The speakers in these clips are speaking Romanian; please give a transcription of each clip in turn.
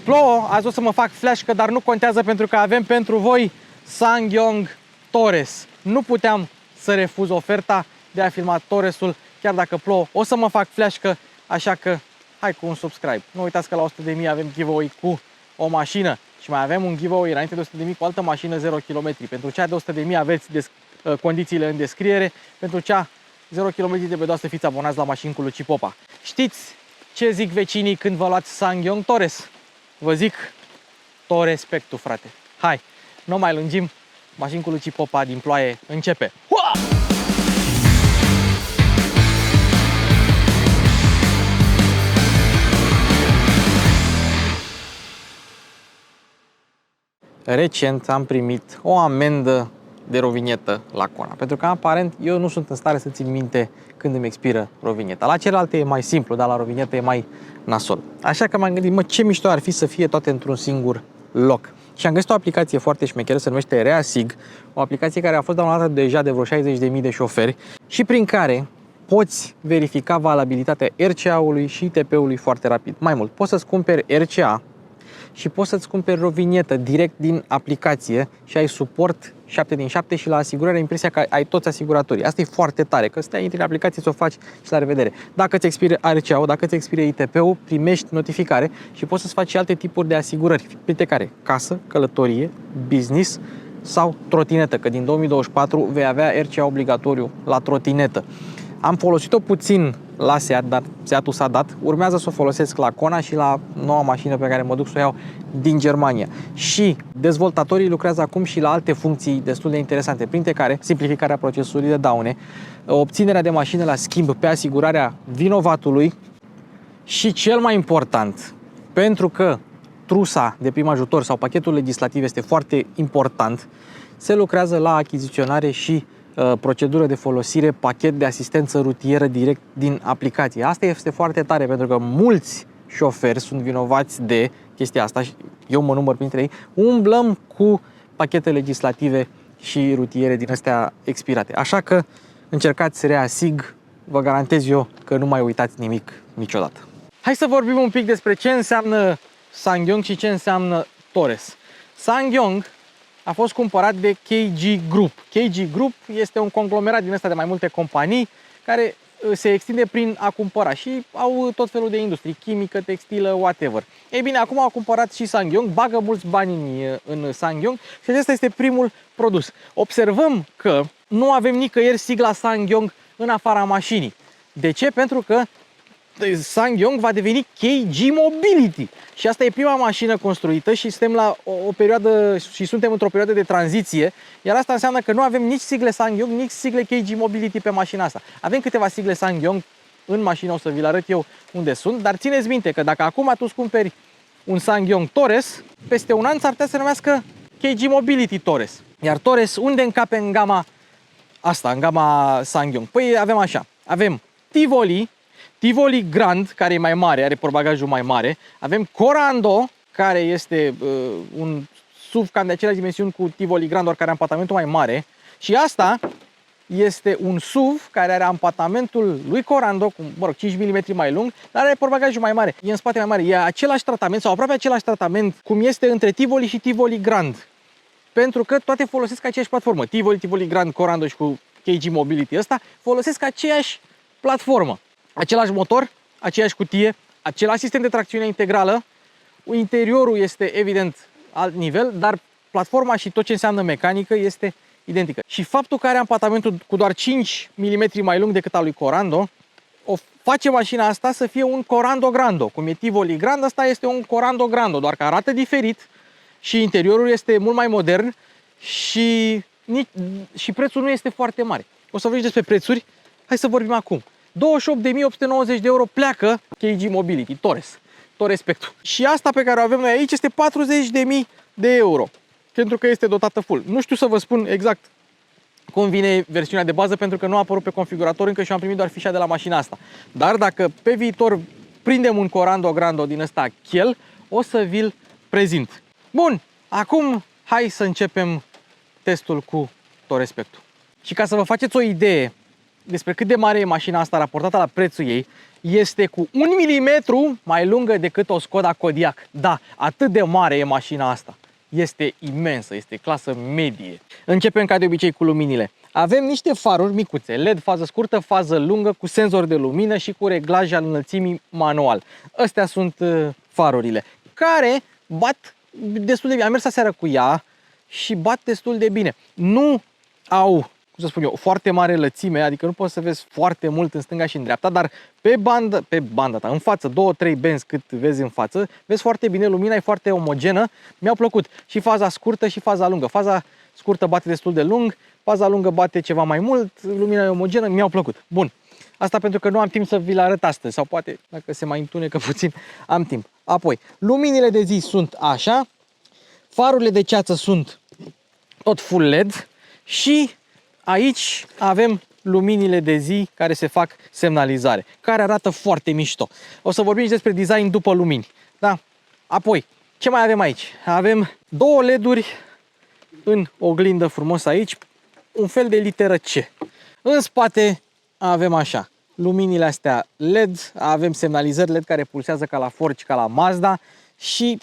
plouă, azi o să mă fac flash-că, dar nu contează pentru că avem pentru voi SsangYong Torres. Nu puteam să refuz oferta de a filma Torresul, chiar dacă plouă. O să mă fac flash-că, așa că hai cu un subscribe. Nu uitați că la 100.000 avem giveaway cu o mașină și mai avem un giveaway înainte de 100.000 cu altă mașină 0 km. Pentru cea de 100.000 aveți condițiile în descriere, pentru cea 0 km trebuie doar să fiți abonați la Mașini cu Luci Popa. Știți ce zic vecinii când vă luați SsangYong Torres? Vă zic tot respectul, frate. Hai, nu mai lungim, Mașini cu Luci Popa din ploaie începe. Ua! Recent am primit o amendă de rovinietă la Kona, pentru că aparent eu nu sunt în stare să țin minte când îmi expiră rovinieta. La celelalte e mai simplu, dar la rovinietă e mai nasol. Așa că m-am gândit, mă, ce mișto ar fi să fie toate într-un singur loc. Și am găsit o aplicație foarte șmecheră, se numește Reasig, o aplicație care a fost downloadată deja de vreo 60.000 de șoferi și prin care poți verifica valabilitatea RCA-ului și ITP-ului foarte rapid. Mai mult, poți să-ți cumperi RCA și poți să-ți cumperi rovinietă direct din aplicație și ai suport 7 din 7 și la asigurare impresia că ai toți asiguratorii. Asta e foarte tare, că stai, intri în aplicație, să o faci și la revedere. Dacă ți expire RCA-ul, dacă ți expire ITP-ul, primești notificare și poți să-ți faci și alte tipuri de asigurări, printre care casă, călătorie, business sau trotinetă, că din 2024 vei avea RCA obligatoriu la trotinetă. Am folosit-o puțin la Seat, dar Seatul s-a dat. Urmează să o folosesc la Kona și la noua mașină pe care mă duc să o iau din Germania. Și dezvoltatorii lucrează acum și la alte funcții destul de interesante, printre care simplificarea procesului de daune, obținerea de mașină la schimb pe asigurarea vinovatului și, cel mai important, pentru că trusa de prim ajutor sau pachetul legislativ este foarte important, se lucrează la achiziționare și procedură de folosire, pachet de asistență rutieră direct din aplicație. Asta este foarte tare pentru că mulți șoferi sunt vinovați de chestia asta și eu mă număr printre ei. Umblăm cu pachete legislative și rutiere din astea expirate. Așa că încercați Reasig, vă garantez eu că nu mai uitați nimic niciodată. Hai să vorbim un pic despre ce înseamnă SsangYong și ce înseamnă Torres. SsangYong a fost cumpărat de KG Group. KG Group este un conglomerat din ăsta de mai multe companii care se extinde prin a cumpăra și au tot felul de industrie, chimică, textilă, whatever. Ei bine, acum au cumpărat și SsangYong, bagă mulți bani în SsangYong și acesta este primul produs. Observăm că nu avem nicăieri sigla SsangYong în afara mașinii. De ce? Pentru că SsangYong va deveni KG Mobility și asta e prima mașină construită și suntem într-o perioadă de tranziție, iar asta înseamnă că nu avem nici sigle SsangYong, nici sigle KG Mobility pe mașina asta. Avem câteva sigle SsangYong în mașină, o să vi-l arăt eu unde sunt, dar țineți minte că dacă acum tu îți cumperi un SsangYong Torres, peste un an s-ar putea să numească KG Mobility Torres. Iar Torres unde încape în gama asta, în gama SsangYong? Păi avem așa, avem Tivoli Grand, care e mai mare, are portbagajul mai mare. Avem Corando, care este un SUV cam de aceleași dimensiuni cu Tivoli Grand, doar care are ampatamentul mai mare. Și asta este un SUV care are ampatamentul lui Corando, cu 5 mm mai lung, dar are portbagajul mai mare. E în spate mai mare. E același tratament sau aproape același tratament cum este între Tivoli și Tivoli Grand. Pentru că toate folosesc aceeași platformă. Tivoli Grand, Corando și cu KG Mobility ăsta folosesc aceeași platformă. Același motor, aceeași cutie, același sistem de tracțiune integrală. Interiorul este evident alt nivel, dar platforma și tot ce înseamnă mecanică este identică. Și faptul că are ampatamentul cu doar 5 mm mai lung decât al lui Corando o face mașina asta să fie un Corando Grando. Cum e Tivoli Grand, asta este un Corando Grando, doar că arată diferit și interiorul este mult mai modern și prețul nu este foarte mare. O să vorbim despre prețuri, hai să vorbim acum. 28.890 de euro pleacă KG Mobility, Torres, tot respectul. Și asta pe care o avem noi aici este 40.000 de euro, pentru că este dotată full. Nu știu să vă spun exact cum vine versiunea de bază, pentru că nu a apărut pe configurator încă și am primit doar fișa de la mașina asta. Dar dacă pe viitor prindem un Corando Grando din ăsta chel, o să vi-l prezint. Bun, acum hai să începem testul cu tot respectul. Și ca să vă faceți o idee despre cât de mare e mașina asta raportată la prețul ei, este cu 1 mm mai lungă decât o Skoda Kodiaq. Da, atât de mare e mașina asta. Este imensă, este clasă medie. Începem ca de obicei cu luminile. Avem niște faruri micuțe, LED, fază scurtă, fază lungă, cu senzor de lumină și cu reglaj al înălțimii manual. Astea sunt farurile, care bat destul de bine. Am mers aseară cu ea și bat destul de bine. Nu au, cum să spun eu, o foarte mare lățime, adică nu poți să vezi foarte mult în stânga și în dreapta, dar pe banda ta, în față, 2-3 benzi cât vezi în față, vezi foarte bine, lumina e foarte omogenă, mi-au plăcut și faza scurtă și faza lungă. Faza scurtă bate destul de lung, faza lungă bate ceva mai mult, lumina e omogenă, mi-au plăcut. Bun, asta pentru că nu am timp să vi-l arăt astăzi, sau poate, dacă se mai întunecă puțin, am timp. Apoi, luminile de zi sunt așa, farurile de ceață sunt tot full LED și aici avem luminile de zi care se fac semnalizare, care arată foarte mișto. O să vorbim și despre design după lumini. Da? Apoi, ce mai avem aici? Avem două LED-uri în oglindă frumos aici, un fel de literă C. În spate avem așa, luminile astea LED, avem semnalizări LED care pulsează ca la Ford, ca la Mazda și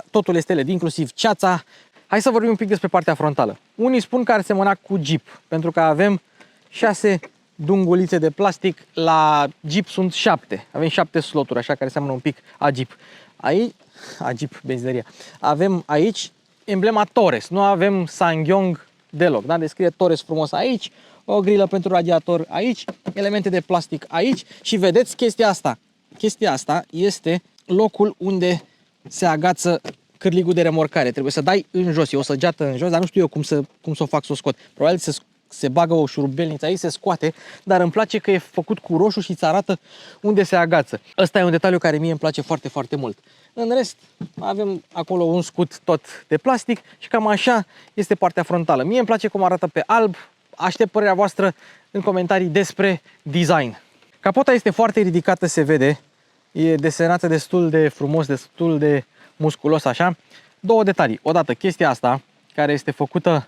totul este LED, inclusiv ceața. Hai să vorbim un pic despre partea frontală. Unii spun că ar semăna cu Jeep, pentru că avem 6 dungulițe de plastic, la Jeep sunt 7. Avem 7 sloturi, așa, care seamănă un pic a Jeep. Aici, a Jeep, benzinăria. Avem aici emblema Torres, nu avem SsangYong deloc, da? Descrie Torres frumos aici, o grilă pentru radiator aici, elemente de plastic aici și vedeți chestia asta. Chestia asta este locul unde se agață cârligul de remorcare. Trebuie să dai în jos, e o săgeată în jos, dar nu știu eu cum să o fac să o scot. Probabil se bagă o șurubelniță aici, se scoate, dar îmi place că e făcut cu roșu și îți arată unde se agață. Ăsta e un detaliu care mie îmi place foarte, foarte mult. În rest, avem acolo un scut tot de plastic și cam așa este partea frontală. Mie îmi place cum arată pe alb. Aștept părerea voastră în comentarii despre design. Capota este foarte ridicată, se vede. E desenată destul de frumos, destul de musculos așa. Două detalii. Odată, chestia asta, care este făcută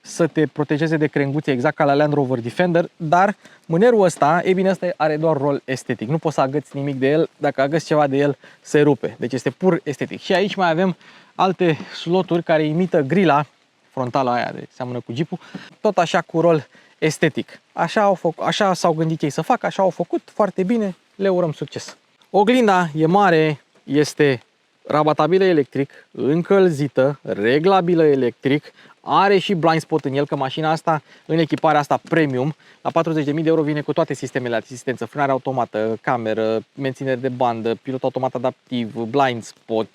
să te protejeze de crenguțe, exact ca la Land Rover Defender, dar mânerul ăsta, e bine, ăsta are doar rol estetic. Nu poți să agăți nimic de el, dacă agăți ceva de el, se rupe. Deci este pur estetic. Și aici mai avem alte sloturi care imită grila frontală aia, de seamănă cu Jeep-ul, tot așa cu rol estetic. Așa s-au gândit ei să facă, așa au făcut, foarte bine, le urăm succes. Oglinda e mare, este rabatabilă electric, încălzită, reglabilă electric, are și blind spot în el, că mașina asta, în echiparea asta premium, la 40.000 de euro vine cu toate sistemele de asistență, frânare automată, cameră, menținere de bandă, pilot automat adaptiv, blind spot,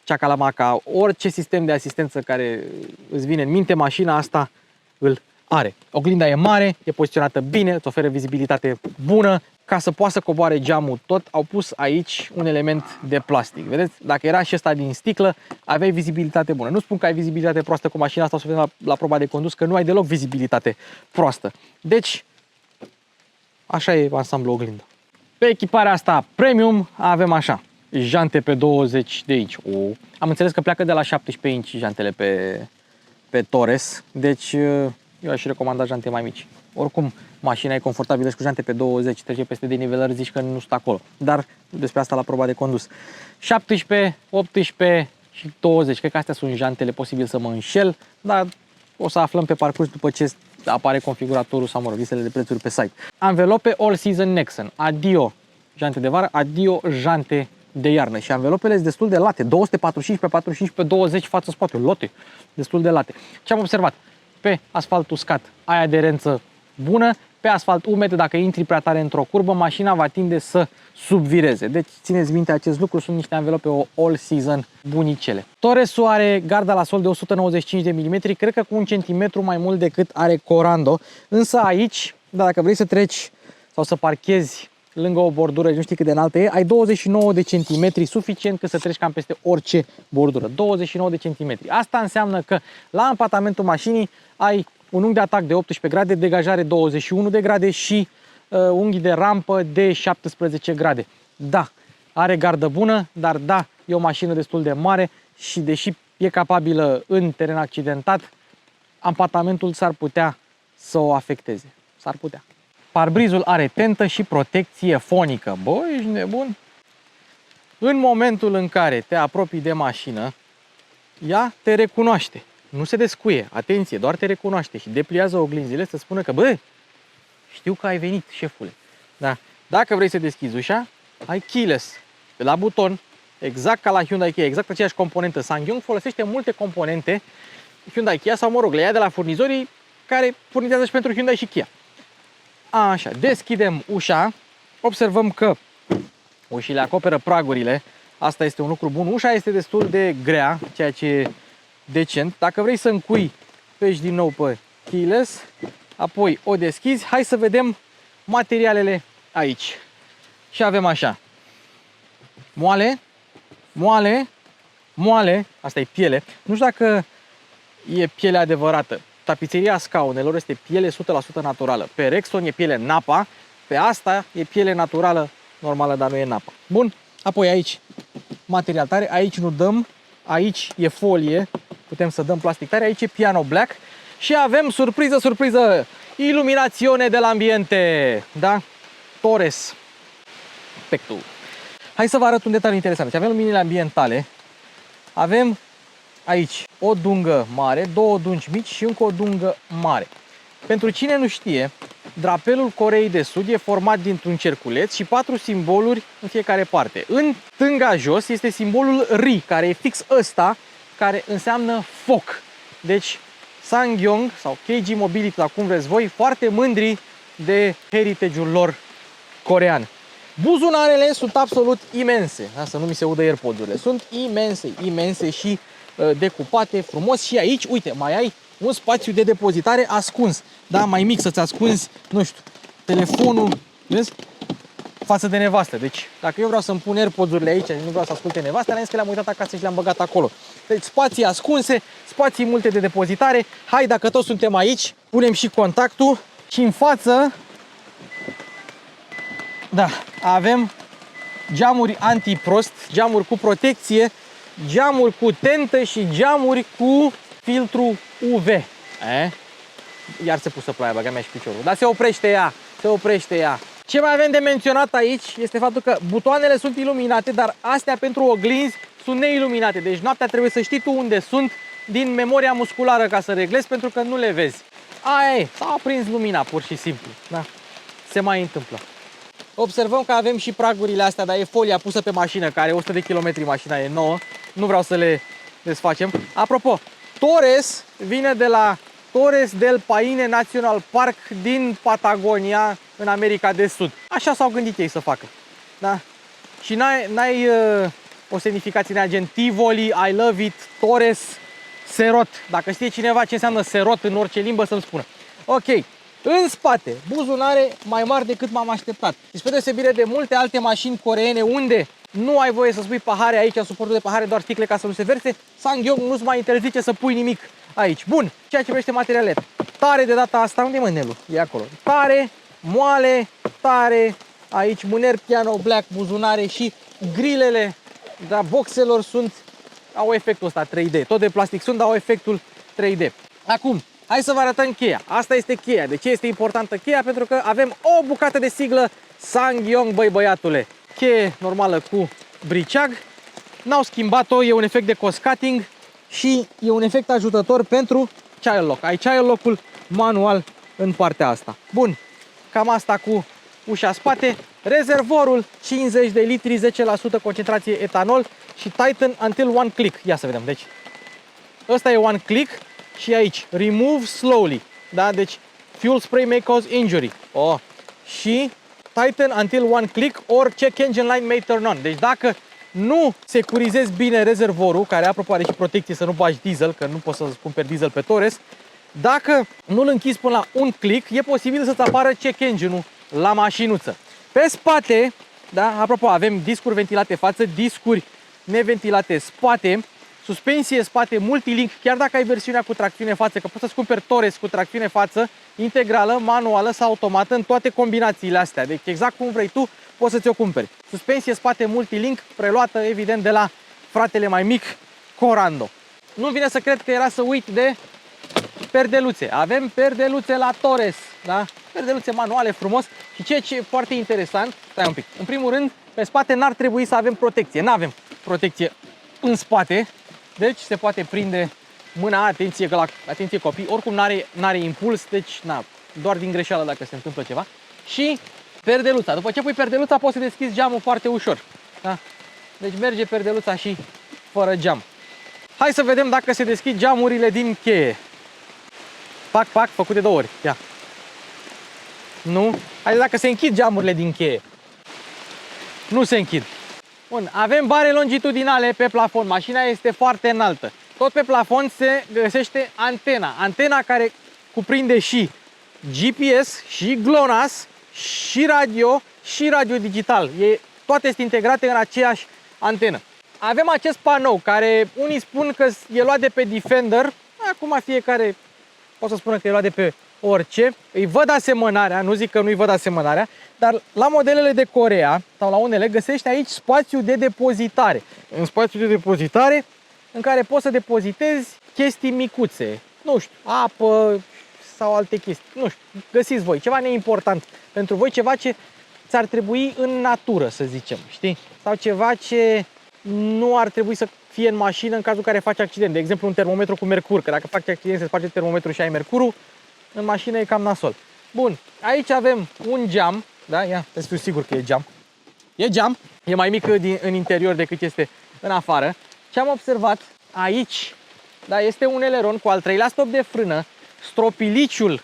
ceaca-la-maca, orice sistem de asistență care îți vine în minte, mașina asta îl are. Oglinda e mare, e poziționată bine, îți oferă vizibilitate bună. Ca să poată să coboare geamul tot, au pus aici un element de plastic. Vedeți? Dacă era și ăsta din sticlă, aveai vizibilitate bună. Nu spun că ai vizibilitate proastă cu mașina asta, o să vedem la proba de condus, că nu ai deloc vizibilitate proastă. Deci, așa e ansamblul oglindă. Pe echiparea asta premium avem așa, jante pe 20 de inch. Am înțeles că pleacă de la 17 inch jantele pe Torres, deci eu aș recomanda jante mai mici. Oricum, mașina e confortabilă și cu jante pe 20, trece peste denivelări, zici că nu sunt acolo. Dar despre asta la proba de condus. 17, 18 și 20, cred că astea sunt jantele, posibil să mă înșel, dar o să aflăm pe parcurs după ce apare configuratorul sau, mă rog, listele de prețuri pe site. Anvelope All Season Nexen, adio jante de vară, adio jante de iarnă. Și anvelopele sunt destul de late, 245 pe 45 pe 20 față spate, lote, destul de late. Ce am observat? Pe asfalt uscat ai aderență bună, pe asfalt umed, dacă intri prea tare într-o curbă, mașina va tinde să subvireze. Deci țineți minte acest lucru, sunt niște anvelope all season bunicele. Torresul are garda la sol de 195 de mm, cred că cu 1 cm mai mult decât are Corando, însă aici, dacă vrei să treci sau să parchezi lângă o bordură, nu știi cât de înaltă e, ai 29 de centimetri, suficient cât să treci cam peste orice bordură. 29 de centimetri. Asta înseamnă că la empatamentul mașinii ai un unghi de atac de 18 grade, degajare 21 de grade și unghi de rampă de 17 grade. Da, are gardă bună, dar da, e o mașină destul de mare și deși e capabilă în teren accidentat, empatamentul s-ar putea să o afecteze. S-ar putea. Parbrizul are tentă și protecție fonică. Bă, ești nebun? În momentul în care te apropii de mașină, ea te recunoaște. Nu se descuie, atenție, doar te recunoaște și depliază oglinzile să spună că, bă, știu că ai venit, șefule. Da. Dacă vrei să deschizi ușa, ai keyless de la buton, exact ca la Hyundai Kia, exact aceeași componentă. SsangYong folosește multe componente Hyundai Kia sau, mă rog, le ia de la furnizorii care furnizează și pentru Hyundai și Kia. Așa, deschidem ușa, observăm că ușile acoperă pragurile, asta este un lucru bun. Ușa este destul de grea, ceea ce e decent. Dacă vrei să încui, pești din nou pe keyless, apoi o deschizi. Hai să vedem materialele aici. Și avem așa, moale, moale, moale, asta e piele. Nu știu dacă e piele adevărată. Tapiseria scaunelor este piele 100% naturală. Pe Rexon e piele Napa, pe asta e piele naturală normală, dar nu e Napa. Bun, apoi aici material tare, aici nu dăm, aici e folie, putem să dăm plastic tare, aici e piano black și avem, surpriză, surpriză, iluminațiune de la ambiente, da? Torres Spectru. Hai să vă arăt un detaliu interesant. Deci avem luminile ambientale, avem aici o dungă mare, două dungi mici și încă o dungă mare. Pentru cine nu știe, drapelul Coreei de Sud e format dintr-un cerculeț și 4 simboluri în fiecare parte. În stânga jos este simbolul RI, care e fix ăsta, care înseamnă foc. Deci SsangYong sau KG Mobility, sau cum vreți voi, foarte mândri de heritage-ul lor corean. Buzunarele sunt absolut imense, da? Să nu mi se udă AirPods-urile. Sunt imense, imense și decupate frumos. Și aici, uite, mai ai un spațiu de depozitare ascuns, da? Mai mic, să-ți ascunzi, nu știu, telefonul, vezi? Față de nevastă. Deci, dacă eu vreau să-mi pun AirPods-urile aici și nu vreau să asculte nevastă, le-am zis că le-am uitat acasă și le-am băgat acolo. Deci, spații ascunse, spații multe de depozitare. Hai, dacă toți suntem aici, punem și contactul și în față, da, avem geamuri antiprost, geamuri cu protecție, geamuri cu tentă și geamuri cu filtru UV. Iar se pusă ploaia, băga mea și piciorul. Dar se oprește ea, se oprește ea. Ce mai avem de menționat aici este faptul că butoanele sunt iluminate, dar astea pentru oglinzi sunt neiluminate. Deci noaptea trebuie să știi tu unde sunt din memoria musculară ca să reglezi, pentru că nu le vezi. Aia e, s-a aprins lumina pur și simplu. Da, se mai întâmplă. Observăm că avem și pragurile astea, dar e folia pusă pe mașină, care are 100 de km, mașina e nouă. Nu vreau să le desfacem. Apropo, Torres vine de la Torres del Paine National Park din Patagonia, în America de Sud. Așa s-au gândit ei să facă. Da? Și n-ai o semnificație de agent Tivoli, I love it, Torres, Serot. Dacă știe cineva ce înseamnă Serot în orice limbă, să-mi spună. Ok. În spate, buzunare mai mari decât m-am așteptat. Deci, spre deosebire de multe alte mașini coreene unde nu ai voie să spui pahare aici, suportul de pahare, doar sticle ca să nu se verse, SsangYong nu-ți mai interzice să pui nimic aici. Bun, ceea ce privește materiale. Tare de data asta, unde e mânelul? E acolo. Tare, moale, tare, aici mâner piano black, buzunare și grilele, da, boxelor au efectul ăsta 3D. Tot de plastic sunt, dar au efectul 3D. Acum, hai să vă arătăm cheia. Asta este cheia. De ce este importantă cheia? Pentru că avem o bucată de siglă SsangYong, băi băiatule. Cheie normală cu briceag. N-au schimbat-o, e un efect de cost cutting și e un efect ajutător pentru child lock. Ai child lock-ul manual în partea asta. Bun, cam asta cu ușa spate. Rezervorul 50 de litri, 10% concentrație etanol și Tighten until one click. Ia să vedem. Deci, ăsta e one click. Și aici, remove slowly, da? Deci, fuel spray may cause injury. Și tighten until one click or check engine light may turn on. Deci dacă nu securizezi bine rezervorul, care apropo are și protecție să nu bagi diesel, că nu poți să-ți cumperi diesel pe Torres, dacă nu-l închizi până la un click, e posibil să-ți apară check engine-ul la mașinuță. Pe spate, da? Apropo, avem discuri ventilate față, discuri neventilate spate, suspensie spate multilink, chiar dacă ai versiunea cu tracțiune față, că poți să-ți cumperi Torres cu tracțiune față, integrală, manuală sau automată, în toate combinațiile astea. Deci exact cum vrei tu, poți să ți-o cumperi. Suspensie spate multilink, preluată evident de la fratele mai mic, Corando. Nu vine să cred că era să uit de perdeluțe. Avem perdeluțe la Torres, da? perdeluțe manuale frumos și ceea ce e foarte interesant, stai un pic, în primul rând, pe spate n-ar trebui să avem protecție, n-avem protecție în spate, deci se poate prinde mâna, atenție, că atenție copii, oricum n-are impuls, deci doar din greșeală dacă se întâmplă ceva. Și perdeluța, după ce pui perdeluța poți să deschizi geamul foarte ușor, da? Deci merge perdeluța și fără geam. Hai să vedem dacă se deschid geamurile din cheie. Pac, pac, făcut de 2 ori. Ia. Nu? Hai dacă se închid geamurile din cheie. Nu se închid. Bun, avem bare longitudinale pe plafon. Mașina este foarte înaltă. Tot pe plafon se găsește antena. Antena care cuprinde și GPS, și GLONASS, și radio digital. Toate sunt integrate în aceeași antenă. Avem acest panou care unii spun că e luat de pe Defender. Acum fiecare pot să spună că e luat de pe orice. Îi văd asemănarea, nu zic că nu-i văd asemănarea, dar la modelele de Coreea sau la unele găsești aici spațiu de depozitare. În spațiu de depozitare în care poți să depozitezi chestii micuțe, nu știu, apă sau alte chestii, nu știu, găsiți voi ceva neimportant pentru voi, ceva ce ți-ar trebui în natură, să zicem, știi? Sau ceva ce nu ar trebui să fie în mașină în cazul în care faci accident. De exemplu, un termometru cu mercur, că dacă faci accident, se sparge termometru și ai mercurul, în mașină e cam nasol. Bun, aici avem un geam, da? Ia, să fiu sigur că e geam. E geam, e mai mic în interior decât este în afară. Ce am observat aici, da, este un eleron cu al 3-lea stop de frână, stropiliciul,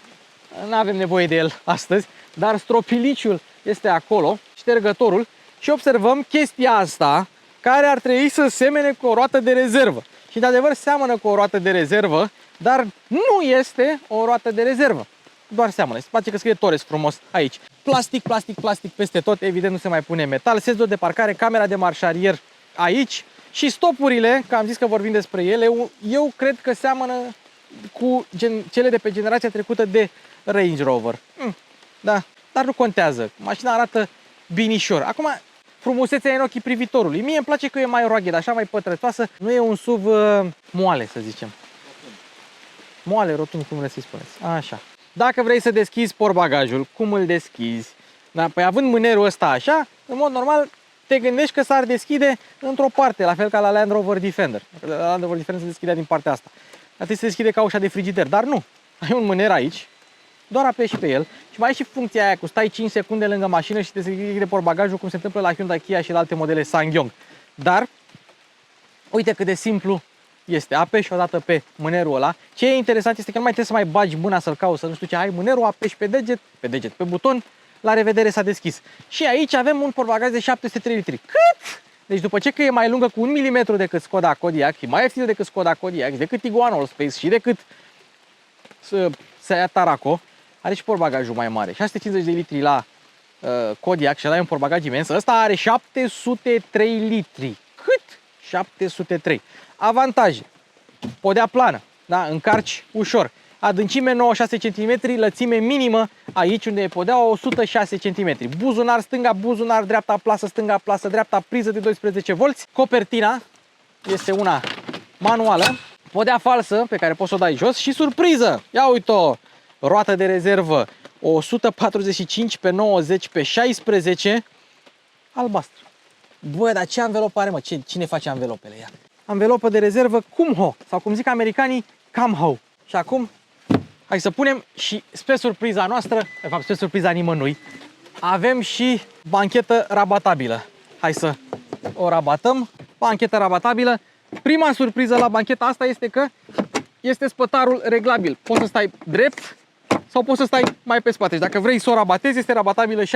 nu avem nevoie de el astăzi, dar stropiliciul este acolo, ștergătorul, și observăm chestia asta, care ar trebui să semene cu o roată de rezervă. Și de adevăr seamănă cu o roată de rezervă, dar nu este o roată de rezervă. Doar seamănă. Se face că scrie Torres frumos aici. Plastic, plastic, plastic peste tot. Evident nu se mai pune metal. Senzor de parcare, camera de marșarier aici. Și stopurile, că am zis că vorbim despre ele, eu cred că seamănă cu cele de pe generația trecută de Range Rover. Da, dar nu contează. Mașina arată binișor. Acum, frumusețea e în ochii privitorului. Mie îmi place că e mai rugged, așa mai pătrătoasă. Nu e un SUV moale, să zicem. Moale, rotund, cum le să-i spuneți. Așa. Dacă vrei să deschizi portbagajul, cum îl deschizi? Da, păi având mânerul ăsta așa, în mod normal te gândești că s-ar deschide într-o parte, la fel ca la Land Rover Defender. La Land Rover Defender se deschidea din partea asta. Atât se deschide ca ușa de frigider, dar nu. Ai un mâner aici, doar apeși pe el și mai ai și funcția aia cu stai 5 secunde lângă mașină și te deschide portbagajul, cum se întâmplă la Hyundai, Kia și la alte modele SsangYong. Dar uite cât de simplu este. Apeși odată pe mânerul ăla. Ce e interesant este că nu mai trebuie să mai bagi mâna să-l cauți, să nu știu ce, ai mânerul, apeși pe deget, pe buton, la revedere, s-a deschis. Și aici avem un portbagaj de 703 litri. Cât? Deci după ce că e mai lungă cu 1 mm decât Skoda Kodiaq, e mai ieftină decât Skoda Kodiaq, decât Tiguan Allspace și decât Seat Tarraco, are și portbagajul mai mare. 650 de litri la Kodiaq și ăla e un portbagaj imens. Ăsta are 703 litri. Cât? 703. Avantaje. Podea plană, da? Încarci ușor. Adâncime 96 cm, lățime minimă aici unde e podeaua 106 cm. Buzunar stânga, buzunar dreapta, plasă stânga, plasă dreapta, priză de 12 V. Copertina este una manuală. Podea falsă pe care poți să o dai jos și surpriză. Ia uite-o! Roată de rezervă 145 pe 90 pe 16 albastră. Bă, dar ce anvelopă are, mă? Cine face anvelopele? Ia. Anvelopă de rezervă Kumho, sau cum zic americanii, Kumho. Și acum, hai să punem și spre surpriza noastră, de fapt spre surpriza nimănui, avem și banchetă rabatabilă. Hai să o rabatăm. Banchetă rabatabilă. Prima surpriză la bancheta asta este că este spătarul reglabil. Poți să stai drept sau poți să stai mai pe spate. Și dacă vrei să o rabatezi, este rabatabilă 60-40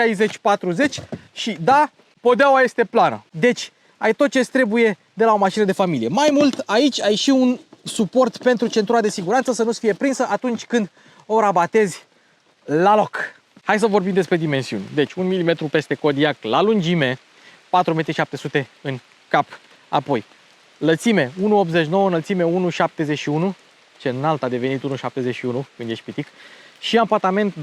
și da, podeaua este plană. Deci, ai tot ce trebuie de la o mașină de familie. Mai mult, aici ai și un suport pentru centura de siguranță să nu-ți fie prinsă atunci când o rabatezi la loc. Hai să vorbim despre dimensiuni. Deci, 1 mm peste Kodiaq la lungime, 4,7 m în cap. Apoi, lățime 1,89, înălțime 1,71. Ce înalt a devenit 1,71 când ești pitic. Și ampatament 2,68.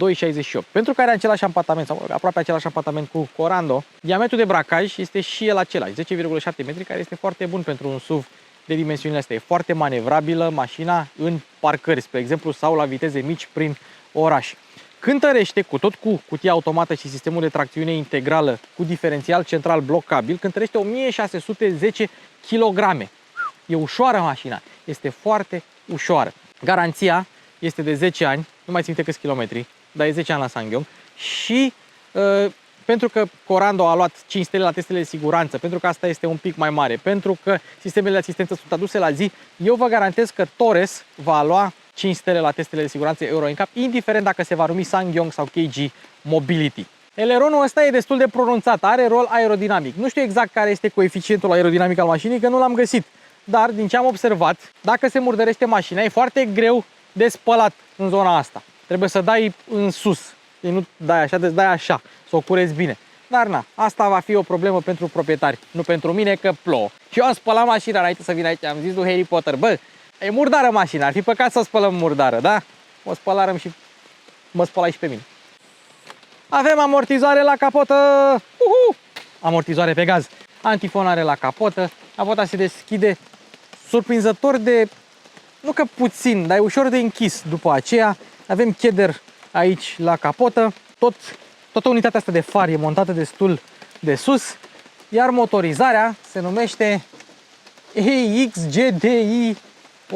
Pentru care are același ampatament, sau aproape același ampatament cu Corando, diametrul de bracaj este și el același, 10,7 metri, care este foarte bun pentru un SUV de dimensiunile astea. E foarte manevrabilă mașina în parcări, spre exemplu, sau la viteze mici prin oraș. cântărește, cu cutia automată și sistemul de tracțiune integrală cu diferențial central blocabil, cântărește 1610 kg. E ușoară mașina, este foarte ușoară. Garanția este de 10 ani, nu mai țin minte câți kilometri, dar e 10 ani la SsangYong. Și pentru că Corando a luat 5 stele la testele de siguranță, pentru că asta este un pic mai mare, pentru că sistemele de asistență sunt aduse la zi, eu vă garantez că Torres va lua 5 stele la testele de siguranță Euro NCAP, indiferent dacă se va numi SsangYong sau KG Mobility. Eleronul ăsta e destul de pronunțat, are rol aerodinamic. Nu știu exact care este coeficientul aerodinamic al mașinii, că nu l-am găsit. Dar din ce am observat, dacă se murdărește mașina, e foarte greu de spălat în zona asta. Trebuie să dai în sus. Nu dai așa, deci dai așa, să o cureți bine. Dar na, asta va fi o problemă pentru proprietari, nu pentru mine, că plouă. Și eu am spălat mașina înainte să vin aici, am zis lui Harry Potter, bă, e murdară mașina, ar fi păcat să o spălăm murdară, da? O spălarăm și mă spălai și pe mine. Avem amortizoare la capotă, amortizoare pe gaz, antifonare la capotă, capota se deschide surprinzător de, nu că puțin, dar e ușor de închis după aceea. Avem cheder aici la capotă, toată unitatea asta de far e montată destul de sus, iar motorizarea se numește EXGDI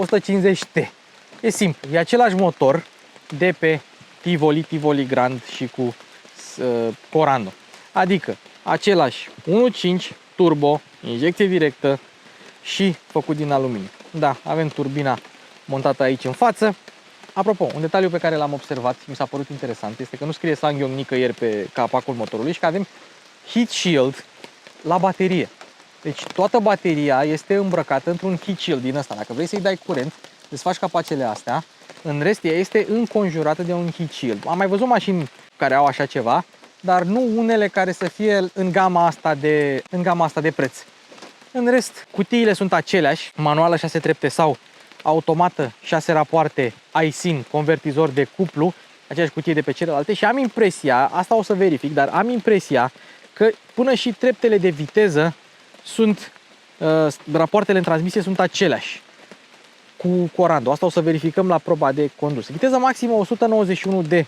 150T. E simplu, e același motor de pe Tivoli Grand și cu Corando. Adică același 1.5 turbo, injecție directă și făcut din aluminiu. Da, avem turbina montată aici în față. Apropo, un detaliu pe care l-am observat și mi s-a părut interesant este că nu scrie SsangYong nicăieri pe capacul motorului și că avem heat shield la baterie. Deci toată bateria este îmbrăcată într-un heat shield din ăsta. Dacă vrei să-i dai curent, desfaci capacele astea, în rest ea este înconjurată de un heat shield. Am mai văzut mașini care au așa ceva, dar nu unele care să fie în gama asta de preț. În rest, cutiile sunt aceleași, manuală 6 trepte sau automată 6 rapoarte, iSIN, convertizor de cuplu, aceeași cutie de pe celelalte și am impresia, asta o să verific, dar am impresia că până și treptele de viteză sunt, rapoartele în transmisie sunt aceleași cu Corando. Asta o să verificăm la proba de condus. Viteză maximă 191 de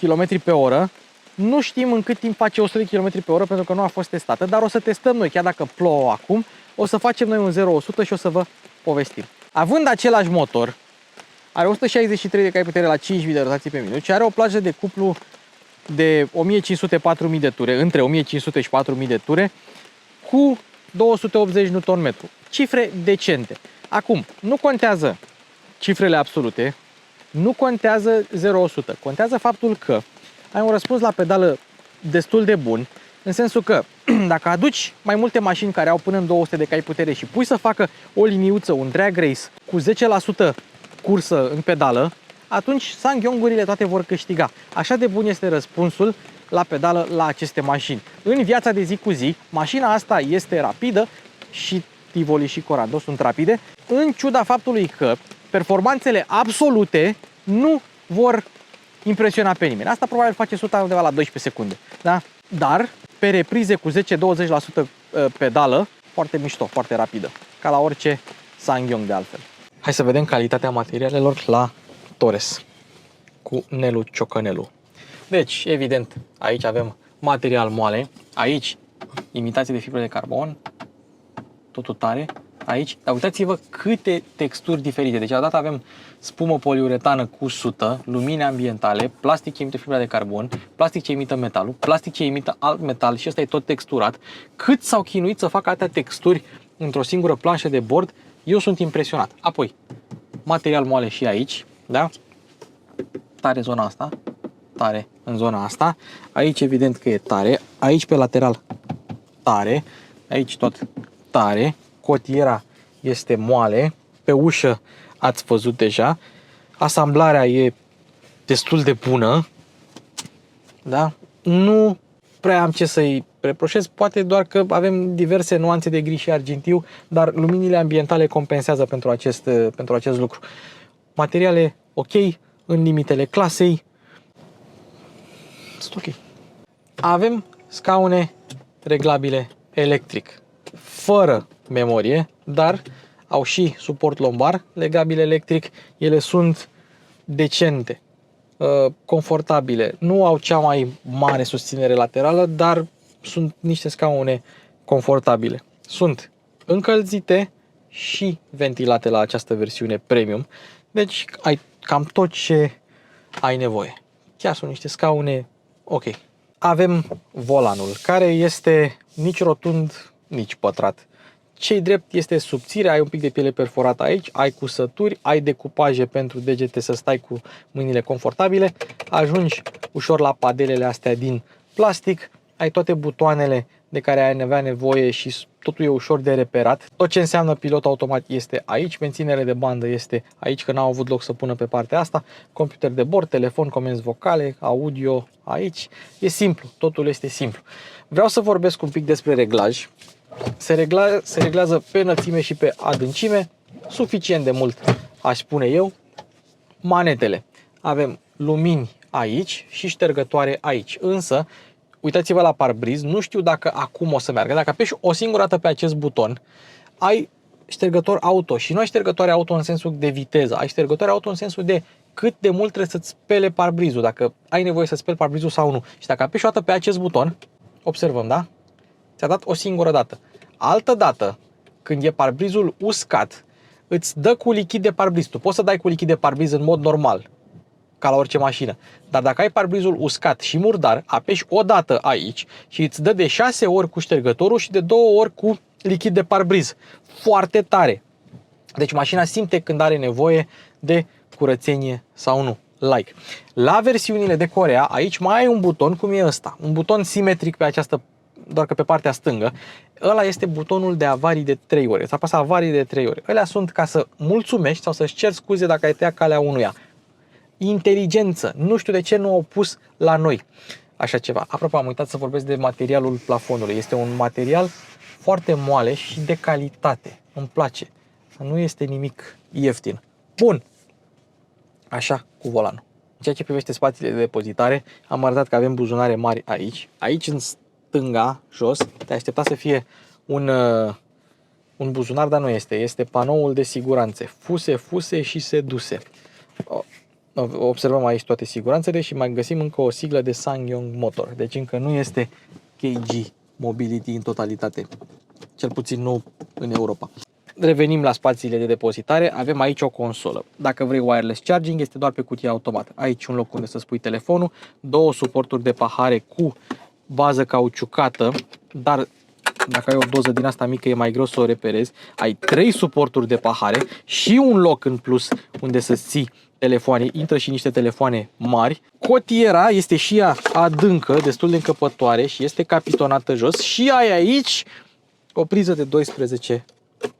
km pe oră. Nu știm în cât timp face 100 de km pe oră pentru că nu a fost testată, dar o să testăm noi, chiar dacă plouă acum, o să facem noi un 0-100 și o să vă povestim. Având același motor, are 163 de cai putere la 5.000 de rotații pe minut și are o plajă de cuplu de 1500-4000 de ture, între 1500 și 4000 de ture, cu 280 Nm. Cifre decente. Acum, nu contează cifrele absolute, nu contează 0-100. Contează faptul că ai un răspuns la pedală destul de bun, în sensul că dacă aduci mai multe mașini care au până în 200 de cai putere și pui să facă o liniuță, un drag race cu 10% cursă în pedală, atunci SsangYong-urile toate vor câștiga. Așa de bun este răspunsul la pedală la aceste mașini. În viața de zi cu zi, mașina asta este rapidă și Tivoli și Corando sunt rapide, în ciuda faptului că performanțele absolute nu vor impresiona pe nimeni. Asta probabil face 100 undeva la 12 secunde. Da? Dar pe reprize cu 10-20% pedală, foarte mișto, foarte rapidă. Ca la orice SsangYong de altfel. Hai să vedem calitatea materialelor la Torres cu Nelu Ciocănelu. Deci, evident, aici avem material moale, aici imitație de fibră de carbon, totul tare, aici, dar uitați-vă câte texturi diferite. Deci, odată avem spumă poliuretană cu sută, lumini ambientale, plastic ce imită fibra de carbon, plastic ce imită metalul, plastic ce imită alt metal și ăsta e tot texturat. Cât s-au chinuit să facă atâtea texturi într-o singură planșă de bord, eu sunt impresionat. Apoi, material moale și aici, da? Tare zona asta, tare în zona asta. Aici evident că e tare, aici pe lateral tare, aici tot tare. Cotiera este moale, pe ușă ați văzut deja. Asamblarea e destul de bună, da? Nu prea am ce să-i reproșez, poate doar că avem diverse nuanțe de gri și argintiu, dar luminile ambientale compensează pentru acest lucru. Materiale ok, în limitele clasei. Sunt ok. Avem scaune reglabile electric, fără memorie, dar au și suport lombar legabil electric. Ele sunt decente confortabile. Nu au cea mai mare susținere laterală, dar sunt niște scaune confortabile. Sunt încălzite și ventilate la această versiune premium. Deci ai cam tot ce ai nevoie. Chiar sunt niște scaune ok. Avem volanul, care este nici rotund, nici pătrat. Ce-i drept este subțire, ai un pic de piele perforată aici, ai cusături, ai decupaje pentru degete să stai cu mâinile confortabile, ajungi ușor la padelele astea din plastic, ai toate butoanele de care ai avea nevoie și totul e ușor de reperat. Tot ce înseamnă pilot automat este aici, menținere de bandă este aici, că n-au avut loc să pună pe partea asta, computer de bord, telefon, comenzi vocale, audio aici. E simplu, totul este simplu. Vreau să vorbesc un pic despre reglaj. Se reglează pe înălțime și pe adâncime, suficient de mult, aș spune eu. Manetele. Avem lumini aici și ștergătoare aici, însă uitați-vă la parbriz, nu știu dacă acum o să meargă. Dacă apeși o singură dată pe acest buton, ai ștergător auto și nu ai ștergătoare auto în sensul de viteză, ai ștergătoare auto în sensul de cât de mult trebuie să-ți spele parbrizul, dacă ai nevoie să speli parbrizul sau nu. Și dacă apeși o dată pe acest buton, observăm, da? Ți-a dat o singură dată. Altă dată, când e parbrizul uscat, îți dă cu lichid de parbriz. Tu poți să dai cu lichid de parbriz în mod normal, ca la orice mașină. Dar dacă ai parbrizul uscat și murdar, apeși o dată aici și îți dă de 6 ori cu ștergătorul și de 2 ori cu lichid de parbriz. Foarte tare. Deci mașina simte când are nevoie de curățenie sau nu. Like. La versiunile de Coreea, aici mai ai un buton cum e ăsta. Un buton simetric pe această, doar că pe partea stângă. Ăla este butonul de avarii de 3 ori. Îți apasă avarii de 3 ori. Ălea sunt ca să mulțumești sau să-și ceri scuze dacă ai tăiat calea unuia. Inteligență. Nu știu de ce nu au pus la noi așa ceva. Apropo, am uitat să vorbesc de materialul plafonului. Este un material foarte moale și de calitate. Îmi place. Nu este nimic ieftin. Bun. Așa cu volanul. În ceea ce privește spațiile de depozitare, am arătat că avem buzunare mari aici. Aici în stânga, jos, te aștepta să fie un buzunar, dar nu este. Este panoul de siguranțe. Fuse și seduse. Observăm aici toate siguranțele și mai găsim încă o siglă de SsangYong Motor. Deci încă nu este KG Mobility în totalitate. Cel puțin nu în Europa. Revenim la spațiile de depozitare. Avem aici o consolă. Dacă vrei wireless charging, este doar pe cutie automată. Aici un loc unde să spui telefonul, 2 suporturi de pahare cu bază cauciucată, dar dacă ai o doză din asta mică e mai greu să o reperezi. Ai 3 suporturi de pahare și un loc în plus unde să ții telefoane. Intră și niște telefoane mari. Cotiera este și ea adâncă, destul de încăpătoare și este capitonată jos și ai aici o priză de 12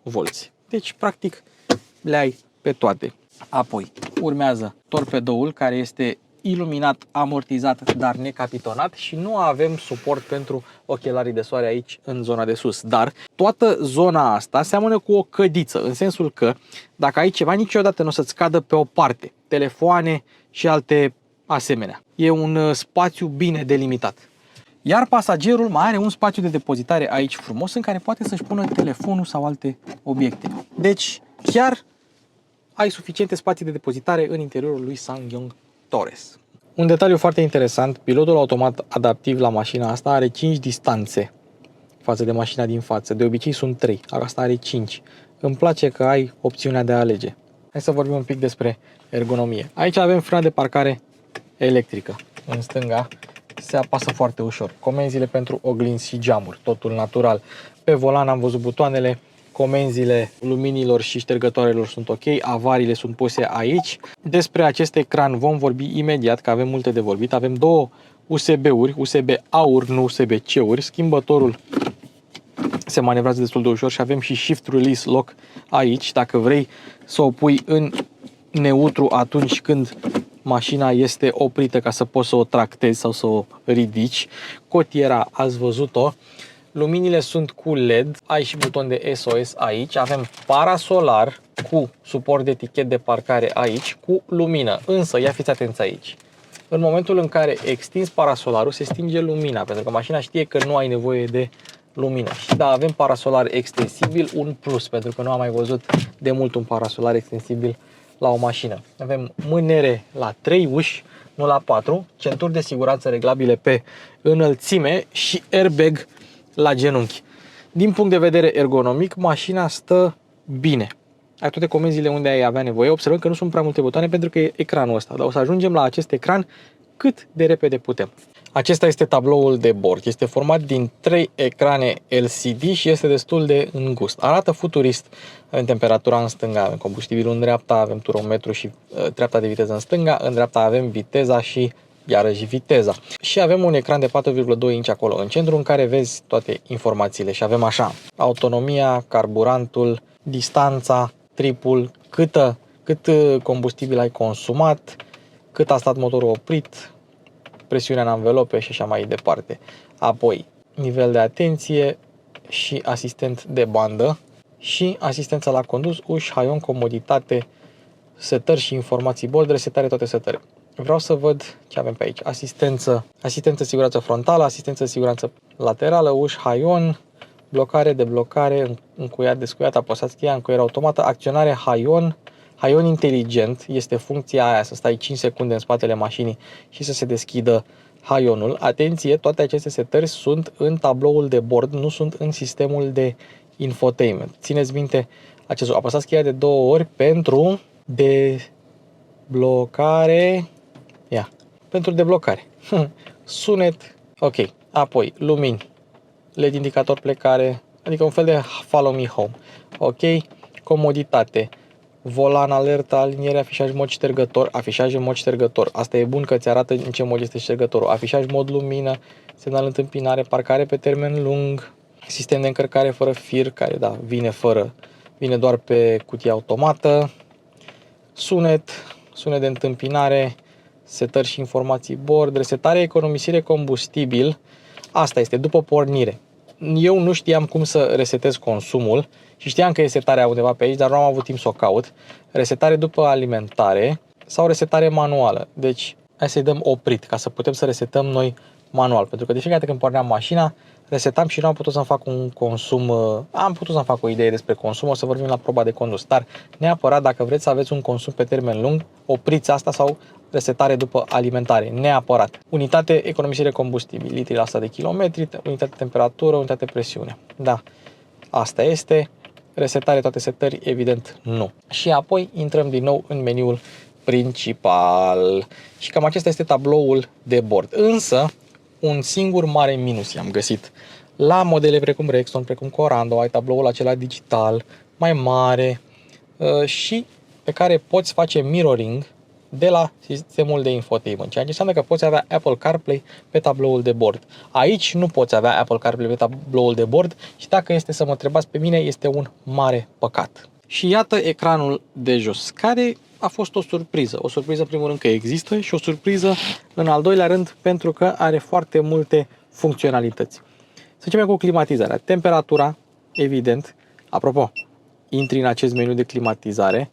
volți. Deci, practic, le ai pe toate. Apoi, urmează torpedoul, care este iluminat, amortizat, dar necapitonat și nu avem suport pentru ochelarii de soare aici în zona de sus. Dar toată zona asta seamănă cu o cădiță, în sensul că dacă ai ceva, niciodată nu o să-ți cadă pe o parte. Telefoane și alte asemenea. E un spațiu bine delimitat. Iar pasagerul mai are un spațiu de depozitare aici frumos în care poate să-și pună telefonul sau alte obiecte. Deci chiar ai suficiente spații de depozitare în interiorul lui SsangYong Torres. Un detaliu foarte interesant, pilotul automat adaptiv la mașina asta are 5 distanțe față de mașina din față. De obicei sunt 3, asta are 5. Îmi place că ai opțiunea de a alege. Hai să vorbim un pic despre ergonomie. Aici avem frâna de parcare electrică. În stânga se apasă foarte ușor. Comenzile pentru oglinzi și geamuri, totul natural. Pe volan am văzut butoanele, comenzile luminilor și ștergătoarelor sunt ok, avariile sunt puse aici. Despre acest ecran vom vorbi imediat, că avem multe de vorbit. Avem 2 USB-uri, USB AUR, nu USB-C-uri. Schimbătorul se manevrează destul de ușor și avem și Shift Release Lock aici, dacă vrei să o pui în neutru atunci când mașina este oprită, ca să poți să o tractezi sau să o ridici. Cotiera, ați văzut-o. Luminile sunt cu LED, ai și buton de SOS aici, avem parasolar cu suport de tichet de parcare aici, cu lumină. Însă, ia fiți atenți aici. În momentul în care extinzi parasolarul, se stinge lumina, pentru că mașina știe că nu ai nevoie de lumină. Și da, avem parasolar extensibil, un plus, pentru că nu am mai văzut de mult un parasolar extensibil la o mașină. Avem mânere la 3 uși, nu la 4, centuri de siguranță reglabile pe înălțime și airbag la genunchi. Din punct de vedere ergonomic, mașina stă bine. Ai toate comenzile unde ai avea nevoie. Observăm că nu sunt prea multe butoane pentru că e ecranul ăsta, dar o să ajungem la acest ecran cât de repede putem. Acesta este tabloul de bord. Este format din 3 ecrane LCD și este destul de îngust. Arată futurist. Avem temperatura în stânga, avem combustibilul în dreapta, avem turometru și treapta de viteză în stânga, în dreapta avem viteza și iarăși viteza. Și avem un ecran de 4,2 inch acolo în centru în care vezi toate informațiile și avem așa: autonomia, carburantul, distanța, tripul, cât combustibil ai consumat, cât a stat motorul oprit, presiunea în anvelope și așa mai departe. Apoi, nivel de atenție și asistent de bandă și asistența la condus, uși, haion, comoditate, setări și informații bord, resetare, toate setări. Vreau să văd ce avem pe aici. Asistență siguranță frontală, asistență siguranță laterală, uși, haion, blocare, deblocare, încuiat, descuiat, apăsați cheia, încuiere automată, acționare, haion. Haion inteligent este funcția aia, să stai 5 secunde în spatele mașinii și să se deschidă haionul. Atenție, toate aceste setări sunt în tabloul de bord, nu sunt în sistemul de infotainment. Țineți minte acest lucru. Apăsați cheia de 2 ori pentru deblocare. Pentru deblocare. Sunet, ok. Apoi, lumini, LED indicator plecare, adică un fel de follow me home. Ok. Comoditate, volan, alertă, aliniere, afișaj, mod ștergător, afișaj în mod ștergător. Asta e bun că ți arată în ce mod este ștergătorul. Afișaj, mod lumină, semnal întâmpinare, parcare pe termen lung, sistem de încărcare fără fir, care da, vine doar pe cutie automată, sunet de întâmpinare, setări și informații bord, resetare, economisire, combustibil. Asta este după pornire. Eu nu știam cum să resetez consumul și știam că e setarea undeva pe aici, dar nu am avut timp să o caut. Resetare după alimentare sau resetare manuală. Deci hai să-i dăm oprit ca să putem să resetăm noi manual. Pentru că de fiecare dată când porneam mașina, resetam și nu am putut să-mi fac un consum. Am putut să-mi fac o idee despre consum, o să vorbim la proba de condus. Dar neapărat, dacă vreți să aveți un consum pe termen lung, opriți asta sau resetare după alimentare, neapărat. Unitate, economisire combustibil, litri la 100 de kilometri, unitate temperatură, unitate presiune. Da, asta este. Resetare, toate setări, evident, nu. Și apoi intrăm din nou în meniul principal. Și cam acesta este tabloul de bord. Însă, un singur mare minus i-am găsit. La modele precum Rexton, precum Corando, ai tabloul acela digital, mai mare și pe care poți face mirroring de la sistemul de infotainment, ceea ce înseamnă că poți avea Apple CarPlay pe tabloul de bord. Aici nu poți avea Apple CarPlay pe tabloul de bord și dacă este să mă întrebați pe mine, este un mare păcat. Și iată ecranul de jos, care a fost o surpriză. O surpriză, în primul rând, că există și o surpriză, în al doilea rând, pentru că are foarte multe funcționalități. Să începem cu climatizarea. Temperatura, evident. Apropo, intri în acest meniu de climatizare,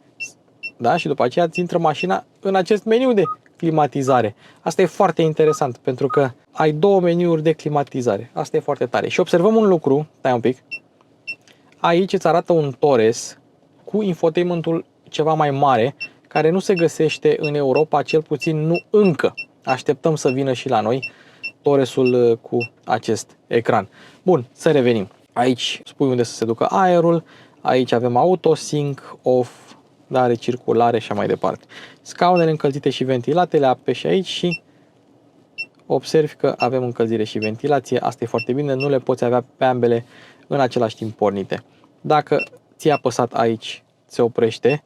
da? Și după aceea îți intră mașina în acest meniu de climatizare. Asta e foarte interesant, pentru că ai 2 meniuri de climatizare. Asta e foarte tare. Și observăm un lucru, stai un pic. Aici îți arată un Torres cu infotainmentul ceva mai mare, care nu se găsește în Europa, cel puțin nu încă. Așteptăm să vină și la noi Torresul cu acest ecran. Bun, să revenim. Aici spui unde să se ducă aerul, aici avem auto, sync, off, da, recirculare și mai departe. Scaunele încălzite și ventilate, le apeși aici și observi că avem încălzire și ventilație. Asta e foarte bine, nu le poți avea pe ambele în același timp pornite. Dacă ți-ai apăsat aici, se oprește.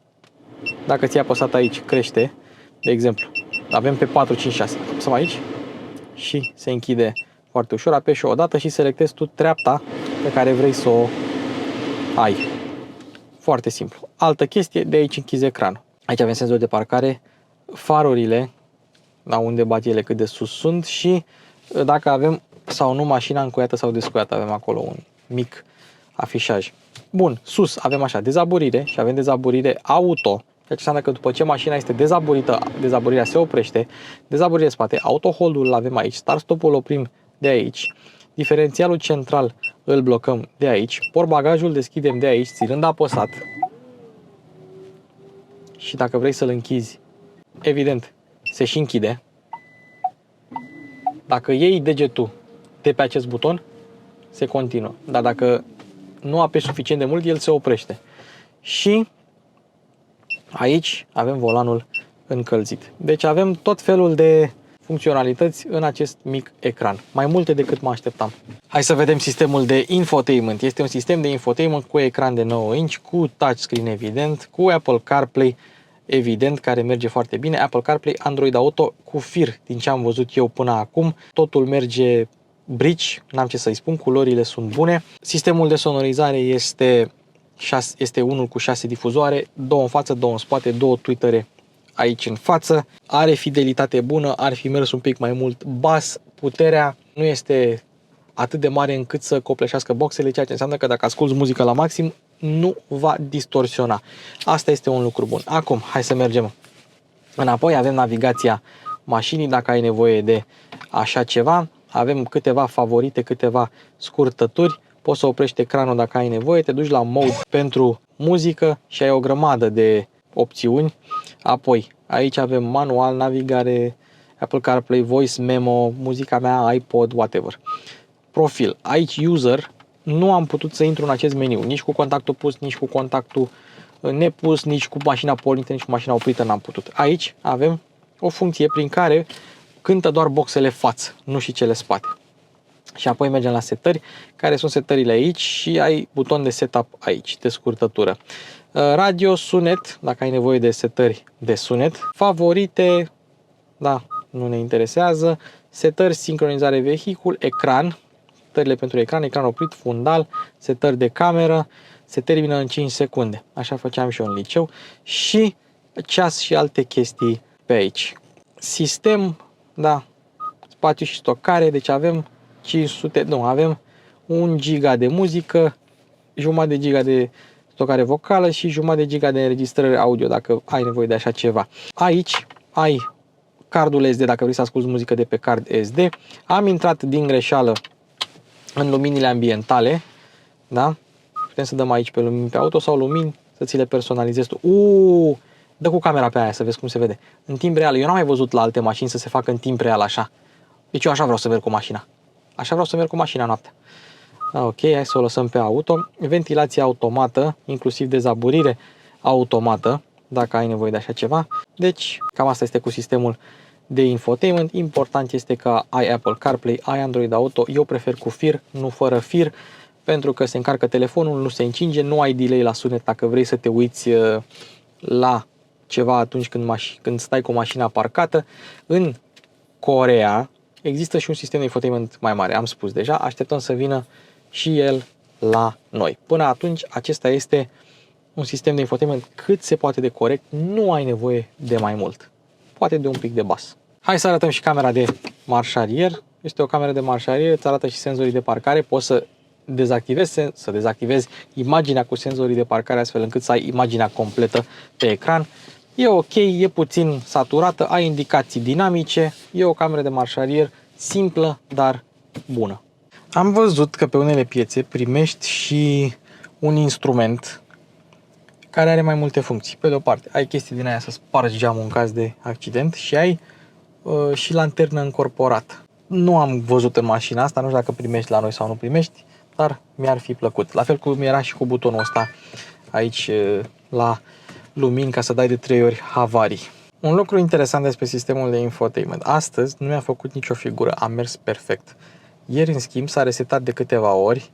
Dacă ți-ai apăsat aici, crește. De exemplu, avem pe 4, 5, 6. Apăsăm aici și se închide foarte ușor. Apeși o dată și selectezi tu treapta pe care vrei să o ai. Foarte simplu. Altă chestie, de aici închizi ecranul. Aici avem senzor de parcare, farurile, la unde bat ele, cât de sus sunt și dacă avem sau nu mașina încuiată sau descuiată. Avem acolo un mic afișaj. Bun, sus avem așa, dezaburire și avem dezaburire auto. Ceea ce înseamnă că după ce mașina este dezaburită, dezaburirea se oprește. Dezaburire spate, auto-hold-ul îl avem aici, start-stop-ul oprim de aici. Diferențialul central îl blocăm de aici. Portbagajul deschidem de aici, ținând apăsat. și dacă vrei să-l închizi, evident, se și închide. Dacă iei degetul de pe acest buton, se continuă. Dar dacă nu apeși suficient de mult, el se oprește. Și aici avem volanul încălzit. Deci avem tot felul de funcționalități în acest mic ecran. Mai multe decât mă așteptam. Hai să vedem sistemul de infotainment. Este un sistem de infotainment cu ecran de 9 inch, cu touchscreen evident, cu Apple CarPlay evident, care merge foarte bine, Apple CarPlay, Android Auto cu fir, din ce am văzut eu până acum. Totul merge bridge, n-am ce să-i spun, culorile sunt bune. Sistemul de sonorizare este unul cu 6 difuzoare, 2 în față, 2 în spate, 2 tweetere aici în față. Are fidelitate bună, ar fi mers un pic mai mult bas, puterea nu este atât de mare încât să copleșească boxele, ceea ce înseamnă că dacă asculți muzică la maxim, nu va distorsiona. Asta este un lucru bun. Acum, hai să mergem înapoi, avem navigația mașinii, dacă ai nevoie de așa ceva. Avem câteva favorite, câteva scurtături. Poți să oprești ecranul dacă ai nevoie, te duci la mode pentru muzică și ai o grămadă de opțiuni. Apoi, aici avem manual, navigare, Apple CarPlay, voice memo, muzica mea, iPod, whatever. Profil. Aici user, nu am putut să intru în acest meniu, nici cu contactul pus, nici cu contactul nepus, nici cu mașina pornită, nici cu mașina oprită n-am putut. Aici avem o funcție prin care cântă doar boxele față, nu și cele spate. Și apoi mergem la setări, care sunt setările aici și ai buton de setup aici, de scurtătură. Radio, sunet, dacă ai nevoie de setări de sunet. Favorite, da, nu ne interesează. Setări, sincronizare vehicul, ecran, setările pentru ecran, ecran oprit, fundal, setări de cameră, se termină în 5 secunde. Așa făceam și eu în liceu. Și ceas și alte chestii pe aici. Sistem, da, spațiu și stocare, deci avem 1 giga de muzică, jumătate de giga de stocare vocală și jumătate de giga de înregistrare audio, dacă ai nevoie de așa ceva. Aici ai cardul SD, dacă vrei să asculti muzică de pe card SD. Am intrat din greșeală în luminile ambientale, da? Putem să dăm aici pe lumini pe auto sau lumini să ți le personalizezi tu. Dă cu camera pe aia să vezi cum se vede. În timp real, eu n-am mai văzut la alte mașini să se facă în timp real așa. Deci eu așa vreau să merg cu mașina. Așa vreau să merg cu mașina noaptea. Ok, hai să o lăsăm pe auto. Ventilație automată, inclusiv dezaburire automată, dacă ai nevoie de așa ceva. Deci, cam asta este cu sistemul de infotainment. Important este că ai Apple CarPlay, ai Android Auto. Eu prefer cu fir, nu fără fir, pentru că se încarcă telefonul, nu se încinge, nu ai delay la sunet dacă vrei să te uiți la ceva atunci când stai cu mașina parcată. În Coreea există și un sistem de infotainment mai mare, am spus deja, așteptăm să vină și el la noi. Până atunci, acesta este un sistem de infotainment cât se poate de corect, nu ai nevoie de mai mult, poate de un pic de bas. Hai să arătăm și camera de marșarier. Este o cameră de marșarier, îți arată și senzorii de parcare, poți să dezactivezi imaginea cu senzorii de parcare astfel încât să ai imaginea completă pe ecran. E ok, e puțin saturată, ai indicații dinamice, e o cameră de marșarier simplă, dar bună. Am văzut că pe unele piețe primești și un instrument care are mai multe funcții. Pe de o parte, ai chestii din aia să spargi geamul în caz de accident și ai și lanternă încorporată. Nu am văzut în mașina asta, nu știu dacă primești la noi sau nu primești, dar mi-ar fi plăcut. La fel cum era și cu butonul ăsta aici la lumini ca să dai de 3 ori havarii. Un lucru interesant despre sistemul de infotainment. Astăzi nu mi-a făcut nicio figură, a mers perfect. Ieri, în schimb, s-a resetat de câteva ori.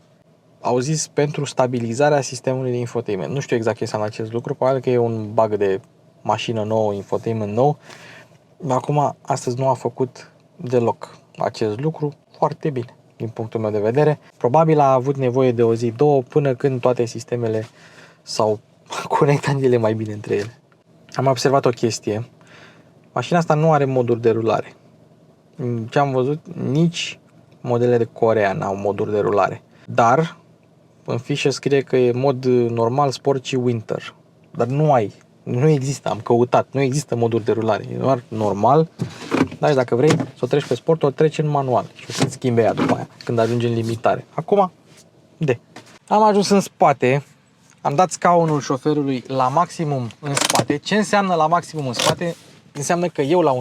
Au zis pentru stabilizarea sistemului de infotainment. Nu știu exact ce înseamnă acest lucru, probabil că e un bug de mașină nouă, infotainment nou. Dar acum, astăzi nu a făcut deloc acest lucru foarte bine, din punctul meu de vedere. Probabil a avut nevoie de o zi, două, până când toate sistemele s-au conectat ele mai bine între ele. Am observat o chestie. Mașina asta nu are moduri de rulare. Ce am văzut, nici modelele de Coreea n-au moduri de rulare. Dar în fișă scrie că e mod normal, sport și winter. Dar nu există, am căutat, nu există moduri de rulare. E doar normal, dar și dacă vrei să o treci pe sport, o treci în manual și o să-ți schimbe ea după aia, când ajungi în limitare. Acum, am ajuns în spate, Am dat scaunul șoferului la maximum în spate. Ce înseamnă la maximum în spate? Înseamnă că eu la 1,64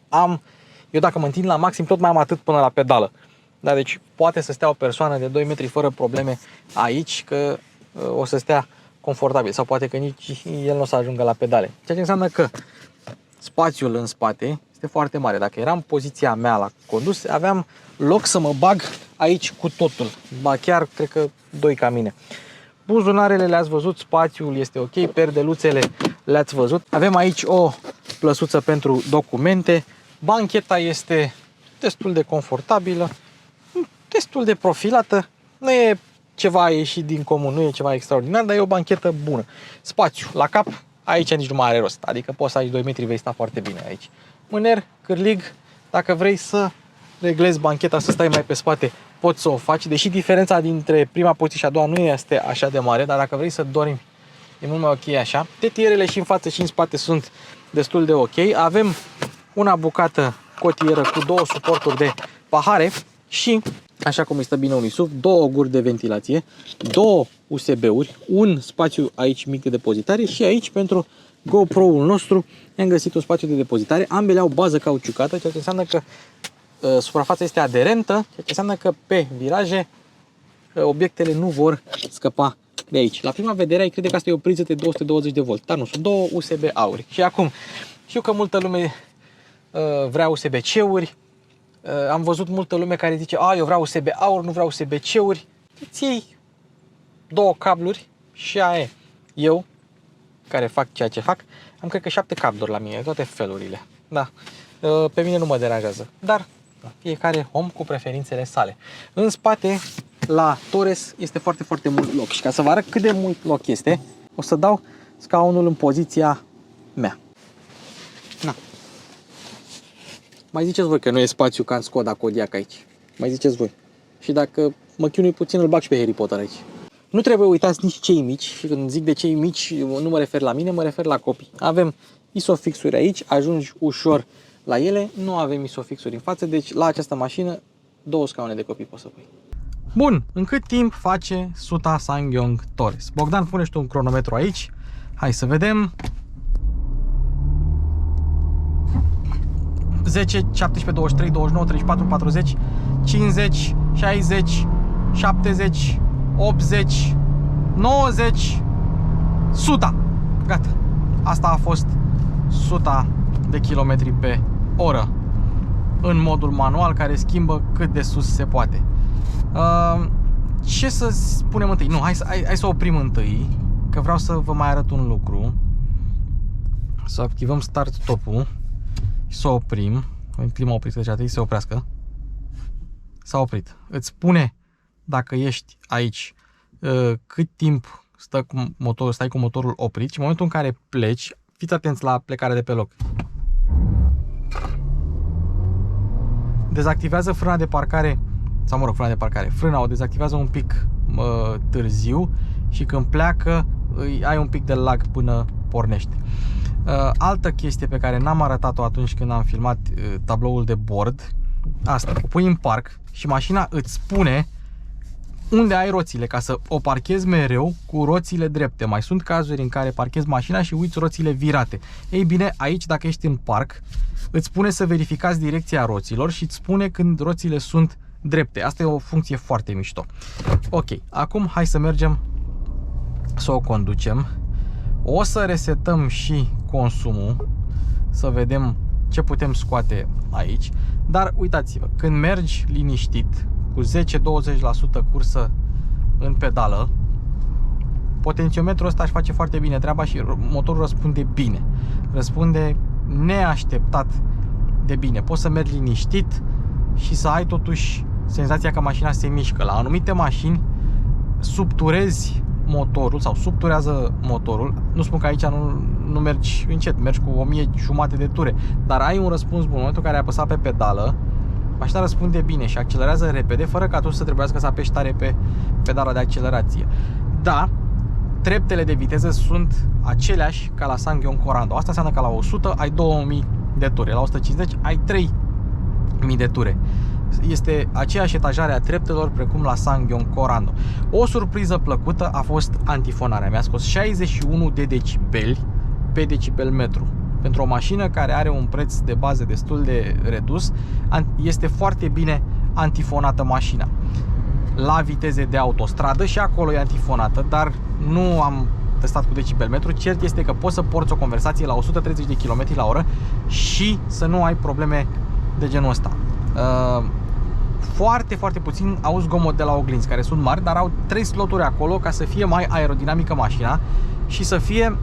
m, eu dacă mă întind la maxim, tot mai am atât până la pedală. Da, deci poate să stea o persoană de 2 metri fără probleme aici, că o să stea confortabil. Sau poate că nici el nu o să ajungă la pedale. Ceea ce înseamnă că spațiul în spate este foarte mare. Dacă eram în poziția mea la condus, aveam loc să mă bag aici cu totul. Ba chiar, cred că 2 ca mine. Buzunarele le-ați văzut, spațiul este ok, perdeluțele le-ați văzut. Avem aici o plăsuță pentru documente. Bancheta este destul de confortabilă, destul de profilată. Nu e ceva ieșit din comun, nu e ceva extraordinar, dar e o banchetă bună. Spațiu la cap, aici nici nu mai are rost. Adică poți să ai 2 metri, vei sta foarte bine aici. Mâner, cârlig, dacă vrei să reglezi bancheta, să stai mai pe spate, poți să o faci, deși diferența dintre prima poziție și a doua nu este așa de mare, dar dacă vrei să dormi, e mult mai ok așa. Tetierele și în față și în spate sunt destul de ok. Avem una bucată cotieră cu 2 suporturi de pahare și, așa cum îi stă bine unui SUV, 2 guri de ventilație, 2 USB-uri, un spațiu aici mic de depozitare și aici pentru GoPro-ul nostru am găsit un spațiu de depozitare. Ambele au bază cauciucată, ceea ce înseamnă că suprafața este aderentă, ceea ce înseamnă că pe viraje obiectele nu vor scăpa de aici. La prima vedere ai crede că asta e o priză de 220 de volt, dar nu, sunt 2 USB-auri. Și acum, știu că multă lume vrea USB-C-uri, am văzut multă lume care zice, eu vreau USB-auri, nu vreau USB-C-uri. Îți iei 2 cabluri și aia e. Eu, care fac ceea ce fac, am cred că 7 cabluri la mine, toate felurile. Da, pe mine nu mă deranjează, dar fiecare om cu preferințele sale. În spate, la Torres, este foarte, foarte mult loc. Și ca să vă arăt cât de mult loc este, o să dau scaunul în poziția mea. Na. Mai ziceți voi că nu e spațiu ca în Skoda Kodiaq aici. Mai ziceți voi. Și dacă mă chinui puțin, îl bag și pe Harry Potter aici. Nu trebuie uitați nici cei mici. Și când zic de cei mici, nu mă refer la mine, mă refer la copii. Avem isofixuri aici, ajungi ușor la ele. Nu avem isofixuri în față, deci la această mașină 2 scaune de copii poți să pui. Bun, în cât timp face Suta SsangYong Torres? Bogdan, pune-și tu un cronometru aici. Hai să vedem. 10, 17, 23, 29, 34, 40, 50, 60, 70, 80, 90, 100. Gata. Asta a fost 100 de kilometri pe oră în modul manual, care schimbă cât de sus se poate. Ce să spunem întâi? Nu, hai să oprim întâi, că vreau să vă mai arăt un lucru. Să activăm start-stop-ul și să oprim. Clima oprit, deci trebuie să se oprească. S-a oprit. Îți spune, dacă ești aici, cât timp stai cu motorul oprit și în momentul în care pleci, fiți atenți la plecarea de pe loc. Dezactivează frâna de parcare, sau mă rog, frâna o dezactivează un pic târziu și când pleacă ai un pic de lag până pornește. Altă chestie pe care n-am arătat-o atunci când am filmat tabloul de bord, asta, o pui în parc și mașina îți spune unde ai roțile, ca să o parchezi mereu cu roțile drepte. Mai sunt cazuri în care parchezi mașina și uiți roțile virate. Ei bine, aici, dacă ești în parc, îți spune să verificați direcția roților și îți spune când roțile sunt drepte. Asta e o funcție foarte mișto. Ok, acum hai să mergem să o conducem. O să resetăm și consumul, să vedem ce putem scoate aici. Dar uitați-vă, când mergi liniștit, cu 10-20% cursă în pedală, potențiometrul ăsta își face foarte bine treaba și motorul răspunde bine. Răspunde neașteptat de bine. Poți să mergi liniștit și să ai totuși senzația că mașina se mișcă. La anumite mașini subturezi motorul sau subturează motorul. Nu spun că aici nu mergi încet, mergi cu 1500 de ture, dar ai un răspuns bun. În momentul în care ai apăsat pe pedală, mașina răspunde bine și accelerează repede, fără ca tu să trebuiască să apeși tare pe pedala de accelerație. Da, treptele de viteză sunt aceleași ca la SsangYong Corando. Asta înseamnă că la 100 ai 2000 de ture, la 150 ai 3000 de ture. Este aceeași etajare a treptelor precum la Sangyon Corando. O surpriză plăcută a fost antifonarea. Mi-a scos 61 de decibeli pe decibel metru. Pentru o mașină care are un preț de bază destul de redus, este foarte bine antifonată mașina. La viteze de autostradă și acolo e antifonată, dar nu am testat cu decibel metru. Cert este că poți să porți o conversație la 130 de km la oră și să nu ai probleme de genul ăsta. Foarte, foarte puțin au zgomot de la oglinzi, care sunt mari, dar au 3 sloturi acolo ca să fie mai aerodinamică mașina și să fie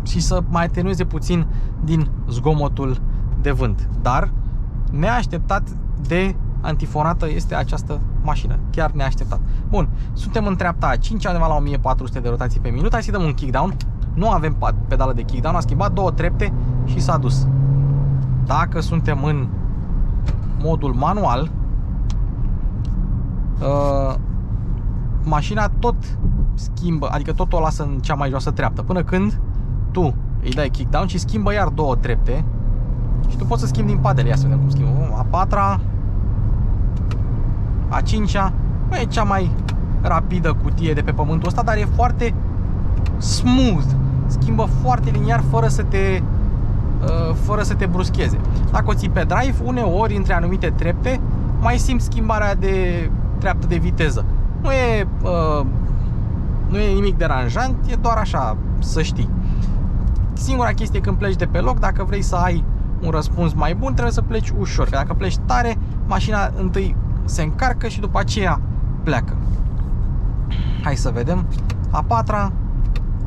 și să mai atenueze puțin din zgomotul de vânt. Dar neașteptat de antifonată este această mașină. Chiar neașteptat. Bun, suntem în treapta a 5, undeva la 1400 de rotații pe minut. Hai să dăm un kickdown. Nu avem pedală de kickdown, a schimbat 2 trepte și s-a dus. Dacă suntem în modul manual, mașina tot schimbă, adică tot o lasă în cea mai joasă treaptă, până când tu îi dai kickdown și schimbă iar 2 trepte și tu poți să schimbi din padele. Ia să vedem cum schimbă. A 4-a, a 5-a, nu e cea mai rapidă cutie de pe pământul ăsta, dar e foarte smooth. Schimbă foarte liniar fără să te bruscheze. Dacă o ții pe drive, uneori între anumite trepte mai simți schimbarea de treaptă de viteză. Nu e nimic deranjant, e doar așa, să știi. Singura chestie când pleci de pe loc, dacă vrei să ai un răspuns mai bun, trebuie să pleci ușor. Că dacă pleci tare, mașina întâi se încarcă și după aceea pleacă. Hai să vedem. A 4-a,